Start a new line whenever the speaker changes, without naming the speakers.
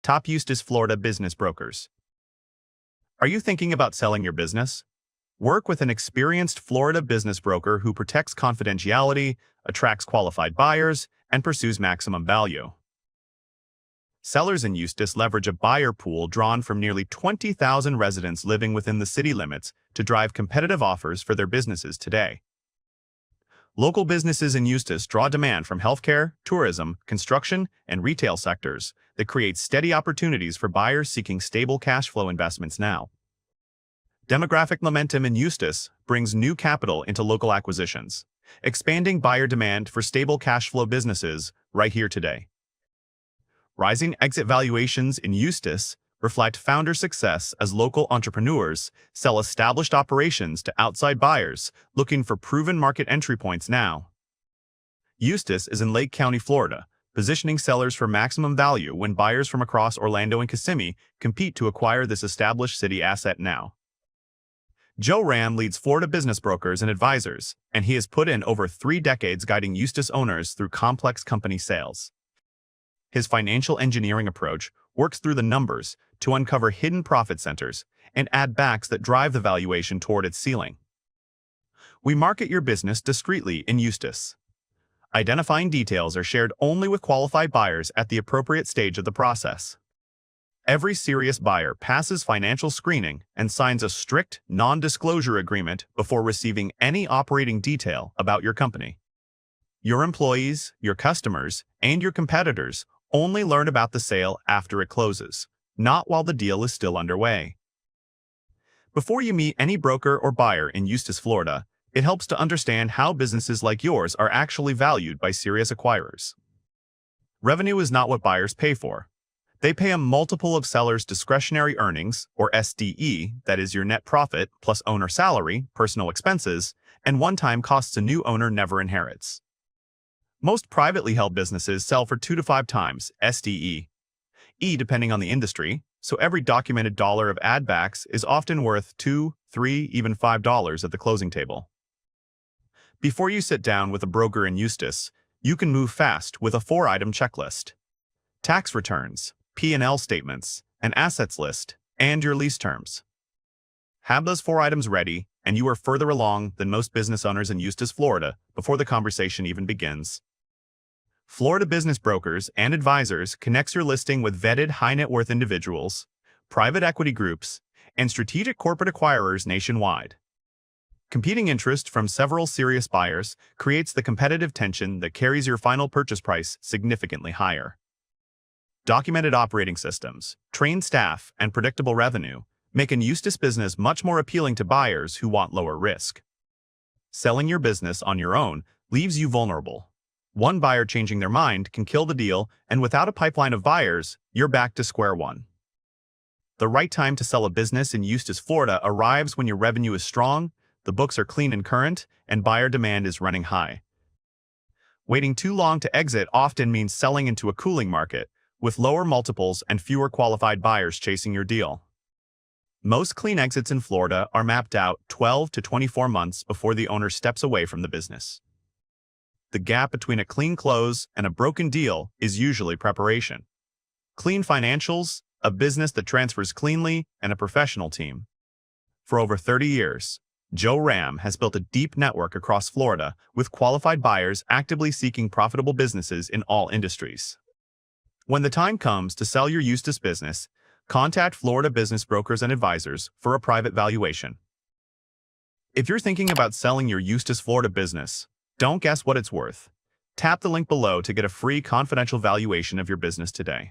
Top Eustis, Florida business brokers. Are you thinking about selling your business? Work with an experienced Florida business broker who protects confidentiality, attracts qualified buyers, and pursues maximum value. Sellers in Eustis leverage a buyer pool drawn from nearly 20,000 residents living within the city limits to drive competitive offers for their businesses today. Local businesses in Eustis draw demand from healthcare, tourism, construction, and retail sectors that create steady opportunities for buyers seeking stable cash flow investments now. Demographic momentum in Eustis brings new capital into local acquisitions, expanding buyer demand for stable cash flow businesses right here today. Rising exit valuations in Eustis reflect founder success as local entrepreneurs sell established operations to outside buyers looking for proven market entry points now. Eustis is in Lake County, Florida, positioning sellers for maximum value when buyers from across Orlando and Kissimmee compete to acquire this established city asset now. Joe Ram leads Florida business brokers and advisors, and he has put in over 3 decades guiding Eustis owners through complex company sales. His financial engineering approach works through the numbers to uncover hidden profit centers and add backs that drive the valuation toward its ceiling. We market your business discreetly in Eustis. Identifying details are shared only with qualified buyers at the appropriate stage of the process. Every serious buyer passes financial screening and signs a strict non-disclosure agreement before receiving any operating detail about your company. Your employees, your customers, and your competitors only learn about the sale after it closes, not while the deal is still underway. Before you meet any broker or buyer in Eustis, Florida, it helps to understand how businesses like yours are actually valued by serious acquirers. Revenue is not what buyers pay for. They pay a multiple of sellers' discretionary earnings, or SDE, that is your net profit plus owner salary, personal expenses, and one-time costs a new owner never inherits. Most privately held businesses sell for 2 to 5 times SDE, depending on the industry, so every documented dollar of add-backs is often worth $2, $3, even $5 at the closing table. Before you sit down with a broker in Eustis, you can move fast with a 4-item checklist: tax returns, P&L statements, an assets list, and your lease terms. Have those 4 items ready, and you are further along than most business owners in Eustis, Florida, before the conversation even begins. Florida business brokers and advisors connects your listing with vetted high-net-worth individuals, private equity groups, and strategic corporate acquirers nationwide. Competing interest from several serious buyers creates the competitive tension that carries your final purchase price significantly higher. Documented operating systems, trained staff, and predictable revenue make an Eustis business much more appealing to buyers who want lower risk. Selling your business on your own leaves you vulnerable. One buyer changing their mind can kill the deal, and without a pipeline of buyers, you're back to square one. The right time to sell a business in Eustis, Florida arrives when your revenue is strong, the books are clean and current, and buyer demand is running high. Waiting too long to exit often means selling into a cooling market, with lower multiples and fewer qualified buyers chasing your deal. Most clean exits in Florida are mapped out 12 to 24 months before the owner steps away from the business. The gap between a clean close and a broken deal is usually preparation. Clean financials, a business that transfers cleanly, and a professional team. For over 30 years, Joe Ram has built a deep network across Florida with qualified buyers actively seeking profitable businesses in all industries. When the time comes to sell your Eustis business, contact Florida business brokers and advisors for a private valuation. If you're thinking about selling your Eustis, Florida business, don't guess what it's worth. Tap the link below to get a free confidential valuation of your business today.